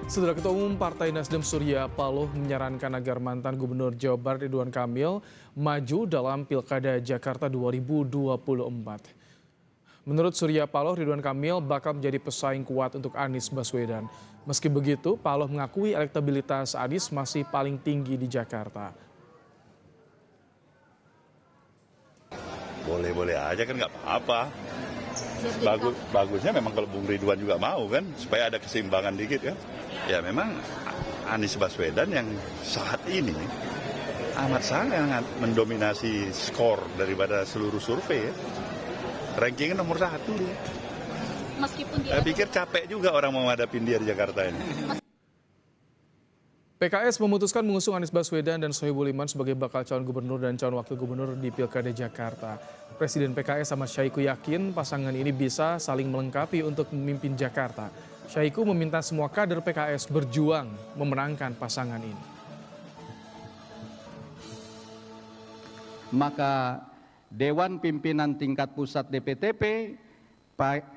Saudara Ketua Umum Partai Nasdem Surya Paloh menyarankan agar mantan Gubernur Jawa Barat Ridwan Kamil maju dalam Pilkada Jakarta 2024. Menurut Surya Paloh, Ridwan Kamil bakal menjadi pesaing kuat untuk Anies Baswedan. Meski begitu, Paloh mengakui elektabilitas Anies masih paling tinggi di Jakarta. Boleh-boleh aja kan nggak apa-apa. Bagusnya memang kalau Bung Ridwan juga mau kan, supaya ada keseimbangan dikit kan. Ya memang Anies Baswedan yang saat ini amat sangat mendominasi skor daripada seluruh survei ya. Rankingnya nomor 1 dia. Meskipun Saya pikir capek juga orang mau menghadapi dia di Jakarta ini. PKS memutuskan mengusung Anies Baswedan dan Sohibul Iman sebagai bakal calon gubernur dan calon wakil gubernur di Pilkada Jakarta. Presiden PKS Ahmad Syahiku yakin pasangan ini bisa saling melengkapi untuk memimpin Jakarta. Syahiku meminta semua kader PKS berjuang memenangkan pasangan ini. Maka Dewan Pimpinan Tingkat Pusat DPTP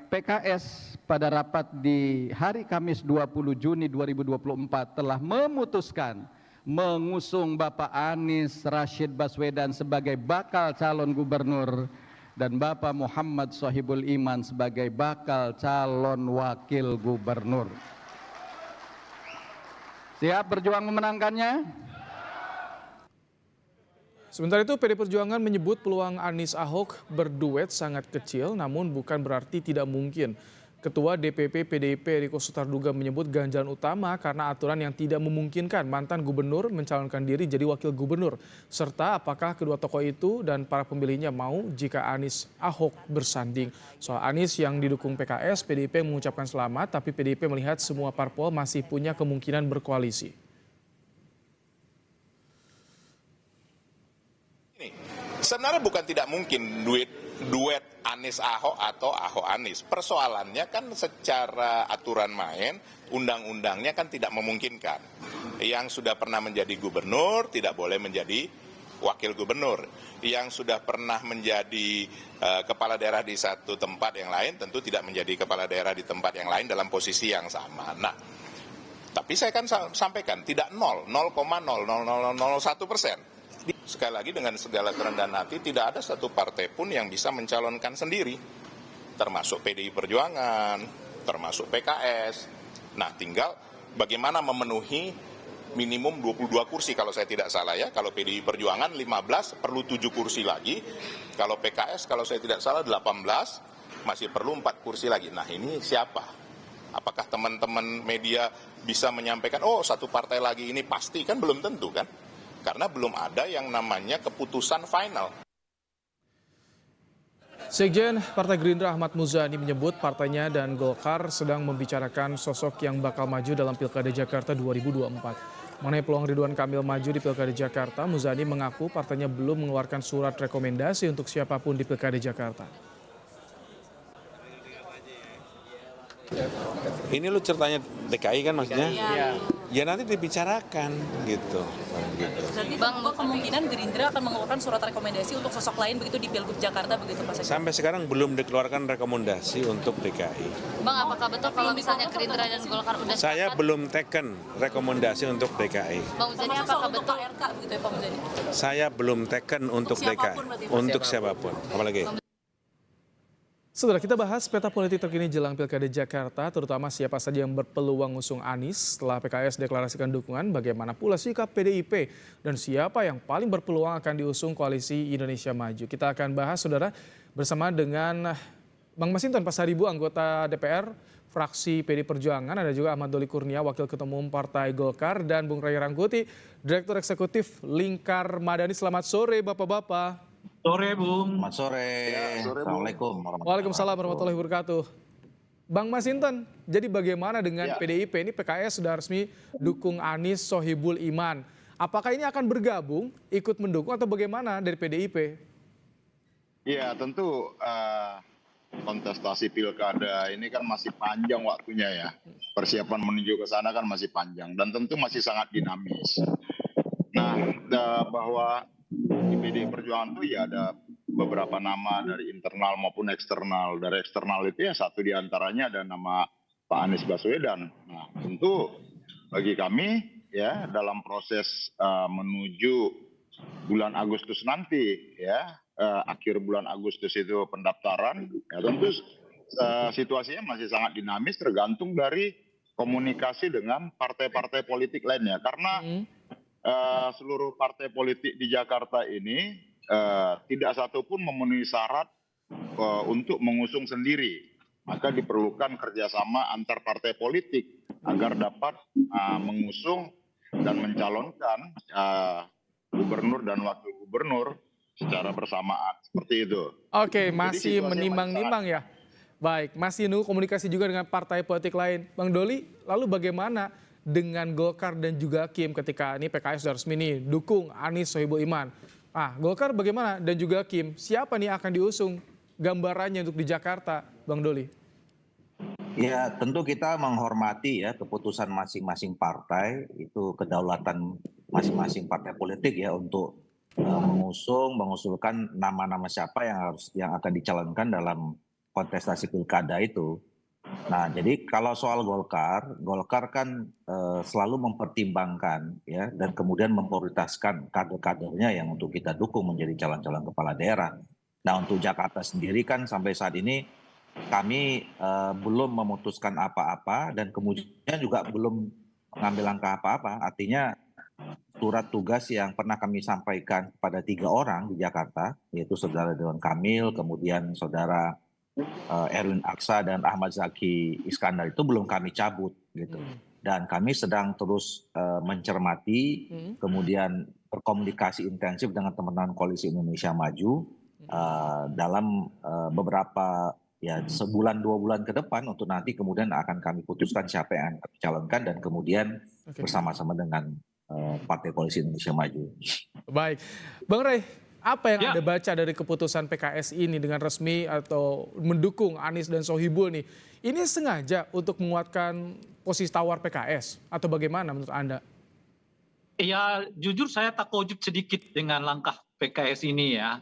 PKS pada rapat di hari Kamis 20 Juni 2024 telah memutuskan mengusung Bapak Anies Rashid Baswedan sebagai bakal calon gubernur dan Bapak Muhammad Sohibul Iman sebagai bakal calon wakil gubernur. Siap berjuang memenangkannya? Sementara itu, PD Perjuangan menyebut peluang Anies Ahok berduet sangat kecil, namun bukan berarti tidak mungkin. Ketua DPP PDIP Riko Sutarduga menyebut ganjalan utama karena aturan yang tidak memungkinkan mantan gubernur mencalonkan diri jadi wakil gubernur, serta apakah kedua tokoh itu dan para pemilihnya mau jika Anies Ahok bersanding. Soal Anies yang didukung PKS, PDIP mengucapkan selamat, tapi PDIP melihat semua parpol masih punya kemungkinan berkoalisi. Sebenarnya bukan tidak mungkin duet Anies Ahok atau Ahok Anies. Persoalannya kan secara aturan main, undang-undangnya kan tidak memungkinkan. Yang sudah pernah menjadi gubernur tidak boleh menjadi wakil gubernur. Yang sudah pernah menjadi kepala daerah di satu tempat yang lain tentu tidak menjadi kepala daerah di tempat yang lain dalam posisi yang sama. Nah, tapi saya kan sampaikan tidak 0,0001%. Sekali lagi dengan segala kerendahan hati tidak ada satu partai pun yang bisa mencalonkan sendiri, termasuk PDI Perjuangan, termasuk PKS. Nah, tinggal bagaimana memenuhi minimum 22 kursi kalau saya tidak salah ya. Kalau PDI Perjuangan 15 perlu 7 kursi lagi. Kalau PKS kalau saya tidak salah 18 masih perlu 4 kursi lagi. Nah, ini siapa? Apakah teman-teman media bisa menyampaikan oh satu partai lagi ini pasti, kan belum tentu kan? Karena belum ada yang namanya keputusan final. Sekjen Partai Gerindra Ahmad Muzani menyebut partainya dan Golkar sedang membicarakan sosok yang bakal maju dalam Pilkada Jakarta 2024. Mengenai peluang Ridwan Kamil maju di Pilkada Jakarta, Muzani mengaku partainya belum mengeluarkan surat rekomendasi untuk siapapun di Pilkada Jakarta. Ini lu ceritanya DKI kan maksudnya? Iya. Ya nanti dibicarakan gitu. Berarti Bang, kemungkinan Gerindra akan mengeluarkan surat rekomendasi untuk sosok lain begitu di Pilgub Jakarta begitu Pak Sekjen? Sampai sekarang belum dikeluarkan rekomendasi untuk DKI. Bang, apakah betul kalau misalnya Gerindra dan Golkar udah Saya belum taken rekomendasi untuk DKI. Bang Muzani, apakah betul KRK begitu ya Pak Muzani? Saya belum taken untuk DKI. Untuk siapapun. Apalagi? Saudara, kita bahas peta politik terkini jelang Pilkada Jakarta, terutama siapa saja yang berpeluang ngusung Anies setelah PKS deklarasikan dukungan, bagaimana pula sikap PDIP, dan siapa yang paling berpeluang akan diusung koalisi Indonesia Maju. Kita akan bahas, saudara, bersama dengan Bang Masinton Pasaribu, anggota DPR, fraksi PD Perjuangan, ada juga Ahmad Doli Kurnia, Wakil Ketua Umum Partai Golkar, dan Bung Ray Rangkuti, Direktur Eksekutif Lingkar Madani. Selamat sore, Bapak-Bapak. Sore, Bung. Selamat sore. Assalamualaikum. Waalaikumsalam warahmatullahi wabarakatuh. Bang Masinton, jadi bagaimana dengan PDIP ini? PKS sudah resmi dukung Anies Sohibul Iman. Apakah ini akan bergabung, ikut mendukung atau bagaimana dari PDIP? Ya tentu kontestasi pilkada ini kan masih panjang waktunya ya. Persiapan menuju ke sana kan masih panjang dan tentu masih sangat dinamis. Nah, bahwa di PDI Perjuangan itu ya ada beberapa nama dari internal maupun eksternal. Dari eksternal itu ya satu diantaranya ada nama Pak Anies Baswedan. Nah tentu bagi kami ya dalam proses menuju bulan Agustus nanti ya, akhir bulan Agustus itu pendaftaran, ya tentu situasinya masih sangat dinamis tergantung dari komunikasi dengan partai-partai politik lainnya, karena seluruh partai politik di Jakarta ini tidak satupun memenuhi syarat untuk mengusung sendiri. Maka diperlukan kerjasama antar partai politik agar dapat mengusung dan mencalonkan gubernur dan wakil gubernur secara bersamaan, seperti itu. Oke, Jadi masih situasinya menimbang-nimbang ya. Baik, masih nunggu komunikasi juga dengan partai politik lain. Bang Doli, lalu bagaimana dengan Golkar dan juga Kim ketika ini PKS sudah resmi nih dukung Anies Sohibul Iman. Golkar bagaimana dan juga Kim, siapa nih akan diusung gambarannya untuk di Jakarta, Bang Doli? Ya, tentu kita menghormati ya keputusan masing-masing partai, itu kedaulatan masing-masing partai politik ya untuk mengusulkan nama-nama siapa yang akan dicalonkan dalam kontestasi pilkada itu. Nah, jadi kalau soal Golkar kan selalu mempertimbangkan ya dan kemudian memprioritaskan kader-kadernya yang untuk kita dukung menjadi calon-calon kepala daerah. Nah, untuk Jakarta sendiri kan sampai saat ini kami belum memutuskan apa-apa dan kemudian juga belum mengambil langkah apa-apa. Artinya surat tugas yang pernah kami sampaikan kepada 3 orang di Jakarta, yaitu Saudara Ridwan Kamil, kemudian Saudara Erwin Aksa dan Ahmad Zaki Iskandar itu belum kami cabut gitu. Dan kami sedang terus mencermati, kemudian berkomunikasi intensif dengan teman-teman Koalisi Indonesia Maju dalam beberapa ya sebulan 2 bulan ke depan untuk nanti kemudian akan kami putuskan siapa yang akan dicalonkan dan kemudian bersama-sama dengan Partai Koalisi Indonesia Maju. Baik, Bang Rey, apa yang Anda baca dari keputusan PKS ini dengan resmi atau mendukung Anies dan Sohibul nih? Ini sengaja untuk menguatkan posisi tawar PKS atau bagaimana menurut Anda? Ya, jujur saya takjub sedikit dengan langkah PKS ini ya.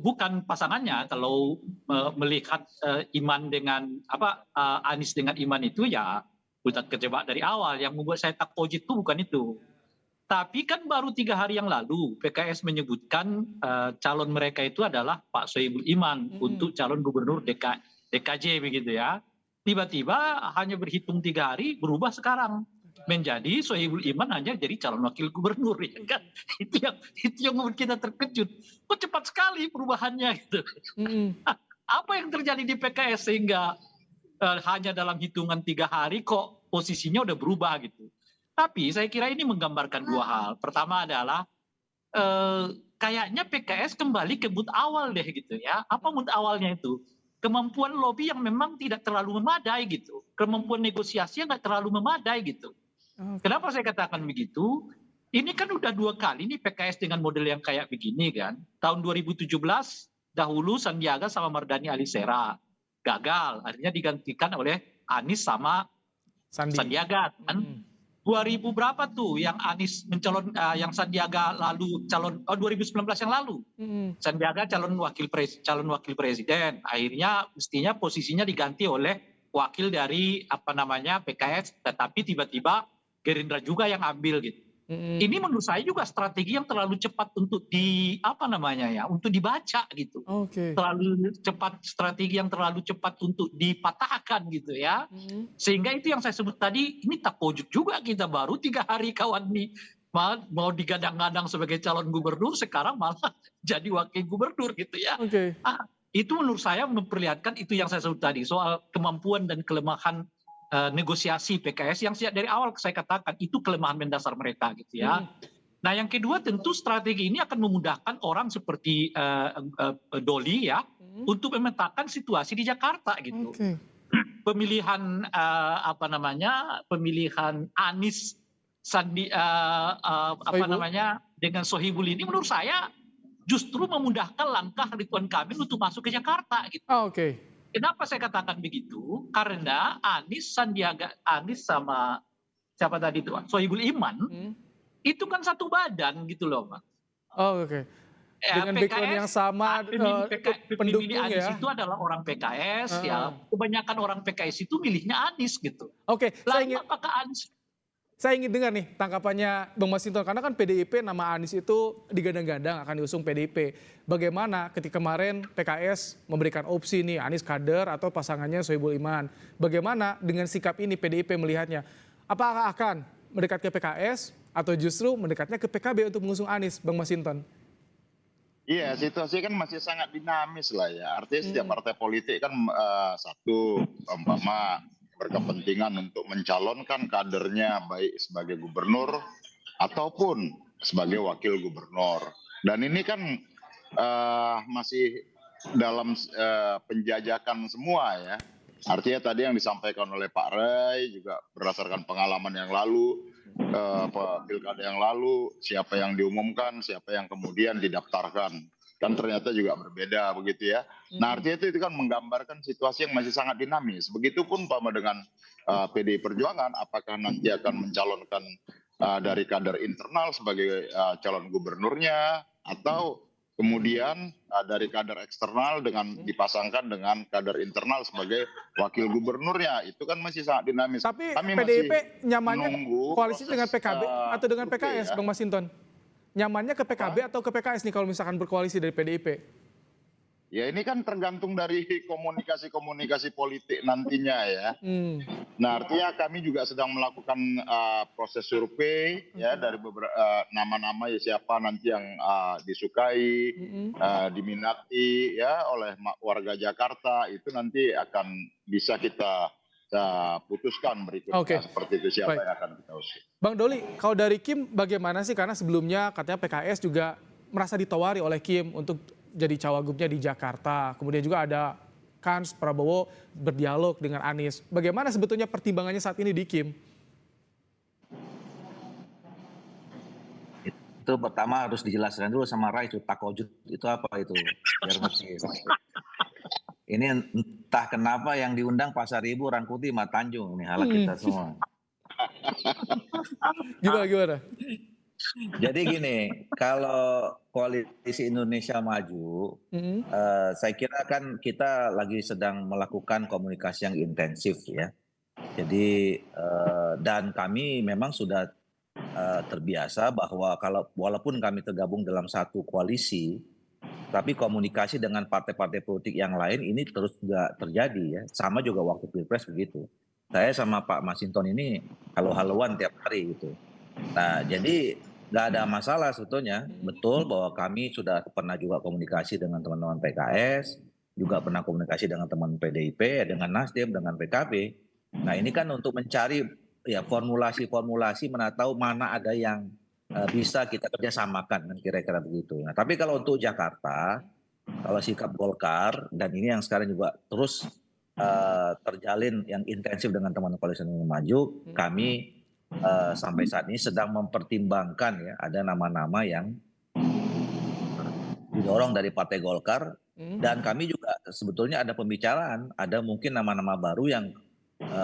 Bukan pasangannya, kalau melihat Iman dengan Anies dengan Iman itu ya udah kejebak dari awal. Yang membuat saya takjub itu bukan itu. Tapi kan baru 3 hari yang lalu PKS menyebutkan calon mereka itu adalah Pak Sohibul Iman untuk calon gubernur DKJ begitu ya. Tiba-tiba hanya berhitung 3 hari berubah sekarang menjadi Sohibul Iman hanya jadi calon wakil gubernur ya kan. Itu yang membuat kita terkejut. Kok cepat sekali perubahannya gitu. Apa yang terjadi di PKS sehingga hanya dalam hitungan 3 hari kok posisinya udah berubah gitu. Tapi saya kira ini menggambarkan 2 hal. Pertama adalah kayaknya PKS kembali ke mood awal deh gitu ya. Apa mood awalnya itu? Kemampuan lobby yang memang tidak terlalu memadai gitu. Kemampuan negosiasi yang nggak terlalu memadai gitu. Kenapa saya katakan begitu? Ini kan udah 2 kali nih PKS dengan model yang kayak begini kan. Tahun 2017 dahulu Sandiaga sama Mardhani Alisera gagal. Akhirnya digantikan oleh Anies sama Sandiaga kan. 2000 berapa tuh yang Anies yang Sandiaga lalu calon 2019 yang lalu. Sandiaga calon wakil presiden. Akhirnya mestinya posisinya diganti oleh wakil dari PKS, tetapi tiba-tiba Gerindra juga yang ambil gitu. Ini menurut saya juga strategi yang terlalu cepat untuk untuk dibaca gitu. Terlalu cepat, strategi yang terlalu cepat untuk dipatahkan gitu ya. Sehingga itu yang saya sebut tadi, ini takjub juga kita baru 3 hari kawan nih mau digadang-gadang sebagai calon gubernur, sekarang malah jadi wakil gubernur gitu ya. Itu menurut saya memperlihatkan itu yang saya sebut tadi, soal kemampuan dan kelemahan negosiasi PKS yang dari awal saya katakan itu kelemahan mendasar mereka gitu ya. Nah yang kedua tentu strategi ini akan memudahkan orang seperti Doli ya untuk memetakan situasi di Jakarta gitu. Pemilihan pemilihan Anies dengan Sohibul ini menurut saya justru memudahkan langkah Ridwan Kamil untuk masuk ke Jakarta gitu. Kenapa saya katakan begitu? Karena Anies sama siapa tadi itu Sohibul Iman itu kan satu badan gitu loh, Pak. dengan background yang sama pendukung Anies ya. itu adalah orang PKS ya. Kebanyakan orang PKS itu milihnya Anies gitu. Oke, Lalu apakah Anies? saya ingin dengar nih tanggapannya Bang Masinton, karena kan PDIP nama Anies itu digadang-gadang akan diusung PDIP. Bagaimana ketika kemarin PKS memberikan opsi nih Anies kader atau pasangannya Sohibul Iman. Bagaimana dengan sikap ini PDIP melihatnya? Apakah akan mendekat ke PKS atau justru mendekatnya ke PKB untuk mengusung Anies, Bang Masinton? Iya, situasi kan masih sangat dinamis lah ya. Artinya setiap partai politik kan satu umpama berkepentingan untuk mencalonkan kadernya baik sebagai gubernur ataupun sebagai wakil gubernur. Dan ini kan masih dalam penjajakan semua ya. Artinya tadi yang disampaikan oleh Pak Ray juga berdasarkan pengalaman yang lalu, pilkada yang lalu, siapa yang diumumkan, siapa yang kemudian didaftarkan. Kan ternyata juga berbeda begitu ya. Nah artinya itu kan menggambarkan situasi yang masih sangat dinamis. Begitupun Pak dengan PDI Perjuangan, apakah nanti akan mencalonkan dari kader internal sebagai calon gubernurnya, atau kemudian dari kader eksternal dengan dipasangkan dengan kader internal sebagai wakil gubernurnya. Itu kan masih sangat dinamis. Tapi kami PDIP nyamannya koalisi proses, dengan PKB atau dengan PKS, ya. Bang Masinton? Nyamannya ke PKB atau ke PKS nih kalau misalkan berkoalisi dari PDIP? Ya ini kan tergantung dari komunikasi politik nantinya ya. Nah artinya kami juga sedang melakukan proses survei ya dari beberapa nama-nama ya siapa nanti yang disukai, diminati ya oleh warga Jakarta, itu nanti akan bisa kita putuskan berikutnya seperti itu siapa yang akan kita usung. Bang Doli, kalau dari Kim bagaimana sih? Karena sebelumnya katanya PKS juga merasa ditawari oleh Kim untuk jadi cawagupnya di Jakarta. Kemudian juga ada Kans Prabowo berdialog dengan Anies. Bagaimana sebetulnya pertimbangannya saat ini di Kim? Itu pertama harus dijelaskan dulu sama Rai, itu takojut itu apa itu? Biar ngerti. Ini entah kenapa yang diundang Pasar Ibu, Rangkuti, Tanjung. Ini halak kita semua. Gimana? Jadi gini, kalau Koalisi Indonesia Maju, saya kira kan kita lagi sedang melakukan komunikasi yang intensif ya. Jadi dan kami memang sudah terbiasa bahwa walaupun kami tergabung dalam satu koalisi, tapi komunikasi dengan partai-partai politik yang lain ini terus juga terjadi ya. Sama juga waktu Pilpres begitu. Saya sama Pak Masinton ini halo-haloan tiap hari gitu. Nah jadi nggak ada masalah sebetulnya. Betul bahwa kami sudah pernah juga komunikasi dengan teman-teman PKS, juga pernah komunikasi dengan teman PDIP, dengan Nasdem, dengan PKB. Nah ini kan untuk mencari ya formulasi-formulasi mana tahu mana ada yang bisa kita kerjasamakan kan kira-kira begitu. Nah tapi kalau untuk Jakarta, kalau sikap Golkar dan ini yang sekarang juga terus terjalin yang intensif dengan teman-teman Koalisi Indonesia Maju, kami sampai saat ini sedang mempertimbangkan ya ada nama-nama yang didorong dari Partai Golkar dan kami juga sebetulnya ada pembicaraan, ada mungkin nama-nama baru yang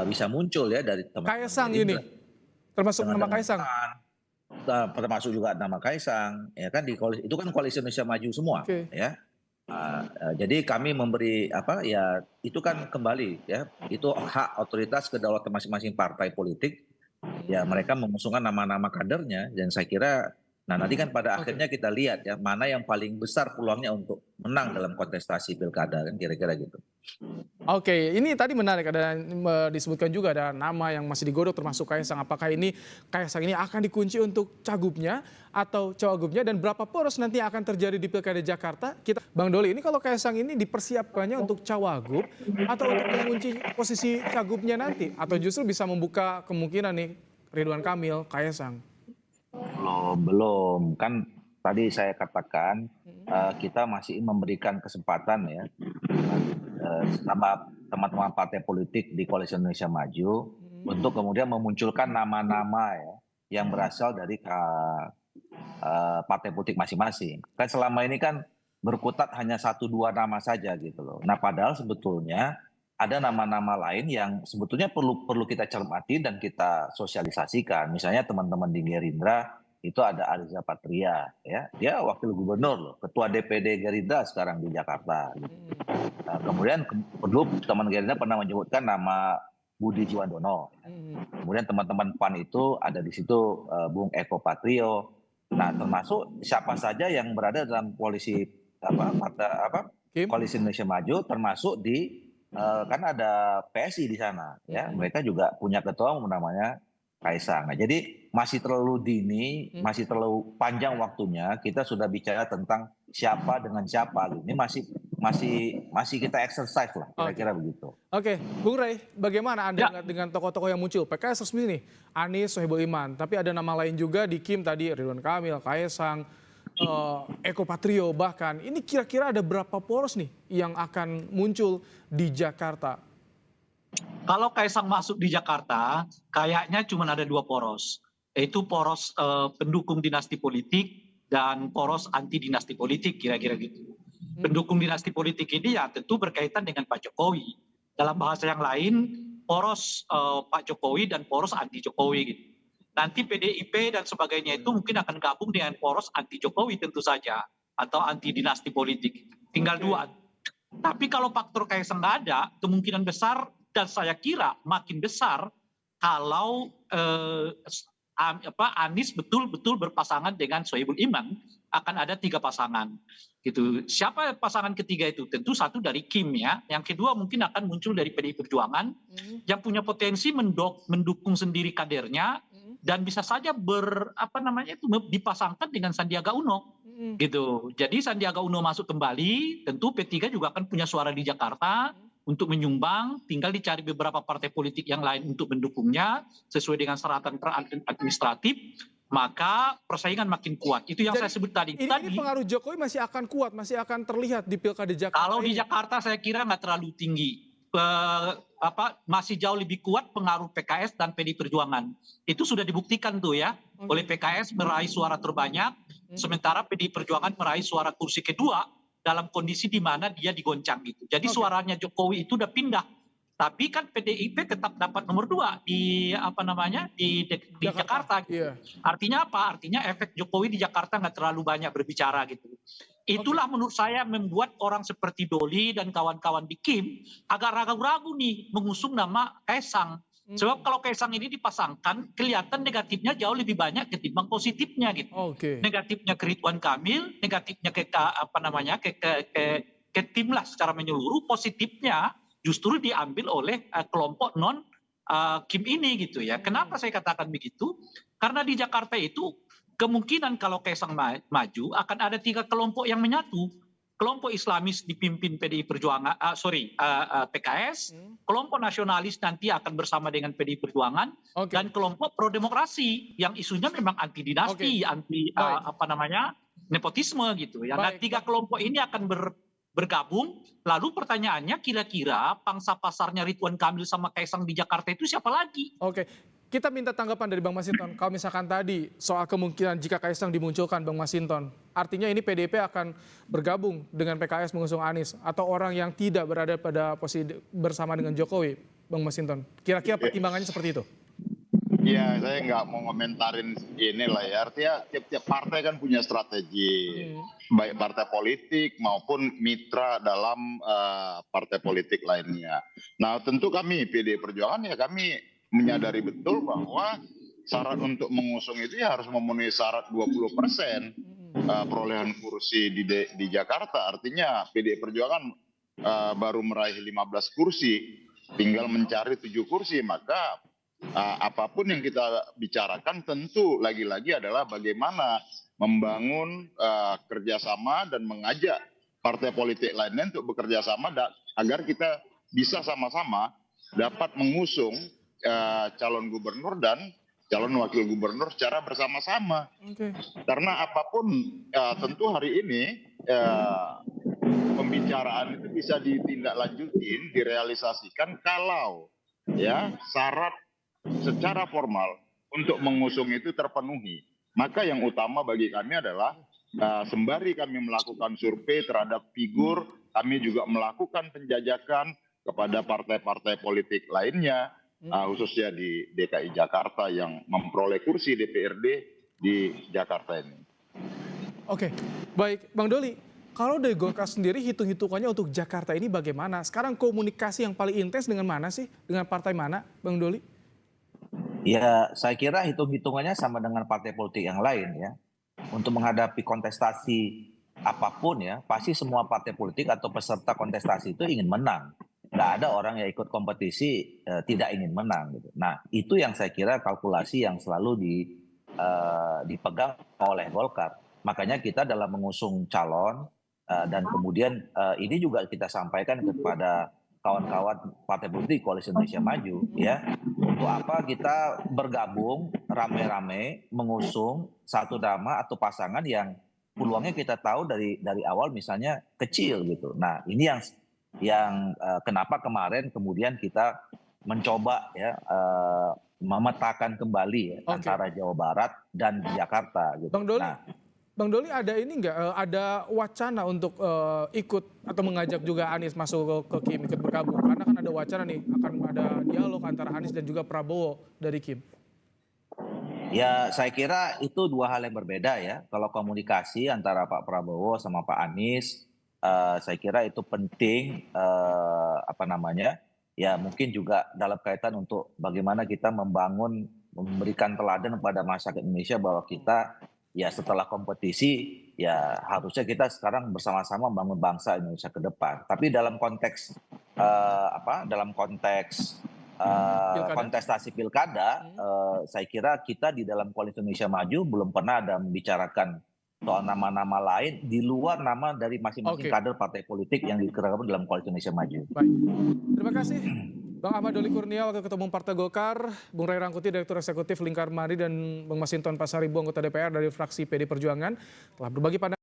bisa muncul ya dari teman-teman. Kaisang ini, termasuk nama Kaisang. Termasuk juga nama Kaisang, ya kan itu kan Koalisi Indonesia Maju semua, ya. Jadi kami memberi ya itu kan kembali ya itu hak otoritas kedaulatan masing-masing partai politik, ya mereka mengusungkan nama-nama kadernya dan saya kira nanti kan pada akhirnya kita lihat ya mana yang paling besar peluangnya untuk menang dalam kontestasi pilkada kan kira-kira gitu. Oke, ini tadi menarik ada disebutkan juga ada nama yang masih digodok termasuk Kaisang. Apakah ini Kaisang ini akan dikunci untuk cagupnya atau cawagupnya dan berapa poros nanti akan terjadi di Pilkada Jakarta? Bang Doli, ini kalau Kaisang ini dipersiapkannya untuk cawagup atau untuk mengunci posisi cagupnya nanti atau justru bisa membuka kemungkinan nih Ridwan Kamil, Kaisang? Belum kan tadi saya katakan kita masih memberikan kesempatan ya sama teman-teman partai politik di Koalisi Indonesia Maju untuk kemudian memunculkan nama-nama ya yang berasal dari partai politik masing-masing. Kan selama ini kan berkutat hanya 1-2 nama saja gitu loh. Nah padahal sebetulnya ada nama-nama lain yang sebetulnya perlu kita cermati dan kita sosialisasikan. Misalnya teman-teman di Gerindra itu ada Ariza Patria, ya, dia wakil gubernur loh, ketua DPD Gerindra sekarang di Jakarta. Gitu. Nah, kemudian dulu teman Gerindra pernah menyebutkan nama Budi Jiwandono. Kemudian teman-teman PAN itu ada di situ Bung Eko Patrio. Nah, termasuk siapa saja yang berada dalam koalisi koalisi Indonesia Maju, termasuk di kan ada PSI di sana, ya. Mereka juga punya ketua umum namanya Kaisang. Nah, jadi masih terlalu dini, masih terlalu panjang waktunya kita sudah bicara tentang siapa dengan siapa. Ini masih kita exercise lah, kira-kira begitu. Oke, Bung Rey, bagaimana Anda ingat dengan tokoh-tokoh yang muncul? PKS resmi nih, Anies, Sohibul Iman, tapi ada nama lain juga di Kim tadi, Ridwan Kamil, Kaisang, Eko Patrio bahkan. Ini kira-kira ada berapa poros nih yang akan muncul di Jakarta? Kalau Kaisang masuk di Jakarta, kayaknya cuma ada 2 poros, yaitu poros pendukung dinasti politik dan poros anti dinasti politik, kira-kira gitu. Pendukung dinasti politik ini ya tentu berkaitan dengan Pak Jokowi. Dalam bahasa yang lain, poros Pak Jokowi dan poros anti Jokowi gitu. Nanti PDIP dan sebagainya itu mungkin akan gabung dengan poros anti Jokowi tentu saja, atau anti dinasti politik. Tinggal 2. Tapi kalau faktor Kaisang nggak ada, kemungkinan besar dan saya kira makin besar kalau Anies betul-betul berpasangan dengan Sohibul Iman, akan ada 3 pasangan. Gitu. Siapa pasangan ketiga itu? Tentu satu dari Kim, ya. Yang kedua mungkin akan muncul dari PDI Perjuangan yang punya potensi mendukung sendiri kadernya dan bisa saja dipasangkan dengan Sandiaga Uno. Gitu. Jadi Sandiaga Uno masuk kembali, tentu P3 juga akan punya suara di Jakarta untuk menyumbang, tinggal dicari beberapa partai politik yang lain untuk mendukungnya sesuai dengan syaratan administratif, maka persaingan makin kuat. Itu yang saya sebut tadi. Ini pengaruh Jokowi masih akan kuat, masih akan terlihat di Pilkada Jakarta. Kalau di Jakarta saya kira nggak terlalu tinggi. Masih jauh lebih kuat pengaruh PKS dan PDI Perjuangan. Itu sudah dibuktikan tuh ya, oleh PKS meraih suara terbanyak, sementara PDI Perjuangan meraih suara kursi kedua dalam kondisi di mana dia digoncang gitu. Jadi suaranya Jokowi itu udah pindah. Tapi kan PDIP tetap dapat nomor 2 di Jakarta. Gitu. Artinya apa? Artinya efek Jokowi di Jakarta nggak terlalu banyak berbicara gitu. Itulah menurut saya membuat orang seperti Doli dan kawan-kawan di Kim agak ragu-ragu nih mengusung nama Kaisang. Sebab kalau Kaisang ini dipasangkan, kelihatan negatifnya jauh lebih banyak ketimbang positifnya gitu. Negatifnya ke Ridwan Kamil, negatifnya ke tim lah secara menyeluruh, positifnya justru diambil oleh kelompok non Kim ini gitu ya. Kenapa saya katakan begitu? Karena di Jakarta itu kemungkinan kalau Kaisang maju akan ada 3 kelompok yang menyatu. Kelompok Islamis dipimpin PDI Perjuangan, PKS, kelompok nasionalis nanti akan bersama dengan PDI Perjuangan, dan kelompok pro demokrasi yang isunya memang anti dinasti, anti nepotisme gitu ya. Nah, 3 kelompok ini akan bergabung. Lalu pertanyaannya, kira-kira pangsa pasarnya Ridwan Kamil sama Kaisang di Jakarta itu siapa lagi? Kita minta tanggapan dari Bang Masinton. Kalau misalkan tadi soal kemungkinan jika Kaisang dimunculkan, Bang Masinton, artinya ini PDIP akan bergabung dengan PKS mengusung Anies, atau orang yang tidak berada pada posisi bersama dengan Jokowi, Bang Masinton. Kira-kira pertimbangannya seperti itu? Ya, saya nggak mau komentarin inilah ya. Artinya tiap-tiap partai kan punya strategi, baik partai politik maupun mitra dalam partai politik lainnya. Nah, tentu kami PD Perjuangan ya kami menyadari betul bahwa syarat untuk mengusung itu ya harus memenuhi syarat 20% perolehan kursi di Jakarta. Artinya PD Perjuangan baru meraih 15 kursi, tinggal mencari 7 kursi. Maka apapun yang kita bicarakan tentu lagi-lagi adalah bagaimana membangun kerjasama dan mengajak partai politik lainnya untuk bekerja sama agar kita bisa sama-sama dapat mengusung calon gubernur dan calon wakil gubernur secara bersama-sama. Karena apapun tentu hari ini pembicaraan itu bisa ditindaklanjutin, direalisasikan kalau ya syarat secara formal untuk mengusung itu terpenuhi. Maka yang utama bagi kami adalah sembari kami melakukan survei terhadap figur, kami juga melakukan penjajakan kepada partai-partai politik lainnya, khususnya di DKI Jakarta yang memperoleh kursi DPRD di Jakarta ini. Oke, baik Bang Doli. Kalau dari Golkar sendiri hitung-hitungannya untuk Jakarta ini bagaimana? Sekarang komunikasi yang paling intens dengan mana sih? Dengan partai mana, Bang Doli? Ya, saya kira hitung-hitungannya sama dengan partai politik yang lain ya. Untuk menghadapi kontestasi apapun ya, pasti semua partai politik atau peserta kontestasi itu ingin menang. Nggak ada orang yang ikut kompetisi tidak ingin menang. Gitu. Nah, itu yang saya kira kalkulasi yang selalu dipegang oleh Golkar. Makanya kita dalam mengusung calon dan kemudian ini juga kita sampaikan kepada kawan-kawan partai politik Koalisi Indonesia Maju ya, untuk apa kita bergabung rame-rame mengusung satu nama atau pasangan yang peluangnya kita tahu dari awal misalnya kecil gitu. Nah, ini yang kenapa kemarin kemudian kita mencoba ya memetakan kembali ya, antara Jawa Barat dan Jakarta gitu. Bang Doli ada ini nggak, ada wacana untuk ikut atau mengajak juga Anies masuk ke Kim, ikut bergabung? Karena kan ada wacana nih, akan ada dialog antara Anies dan juga Prabowo dari Kim. Ya, saya kira itu dua hal yang berbeda ya. Kalau komunikasi antara Pak Prabowo sama Pak Anies, saya kira itu penting, ya mungkin juga dalam kaitan untuk bagaimana kita memberikan teladan kepada masyarakat Indonesia bahwa kita ya setelah kompetisi ya harusnya kita sekarang bersama-sama membangun bangsa Indonesia ke depan. Tapi dalam konteks kontestasi pilkada, saya kira kita di dalam Koalisi Indonesia Maju belum pernah ada membicarakan soal nama-nama lain di luar nama dari masing-masing kader partai politik yang dikerahkan dalam Koalisi Indonesia Maju. Baik, terima kasih. Bang Ahmad Doli Kurnia, Wakil Ketua Umum Partai Golkar, Bung Ray Rangkuti, Direktur Eksekutif Lingkar Madri, dan Bang Masinton Pasaribu, anggota DPR dari fraksi PD Perjuangan, telah berbagi pandangan.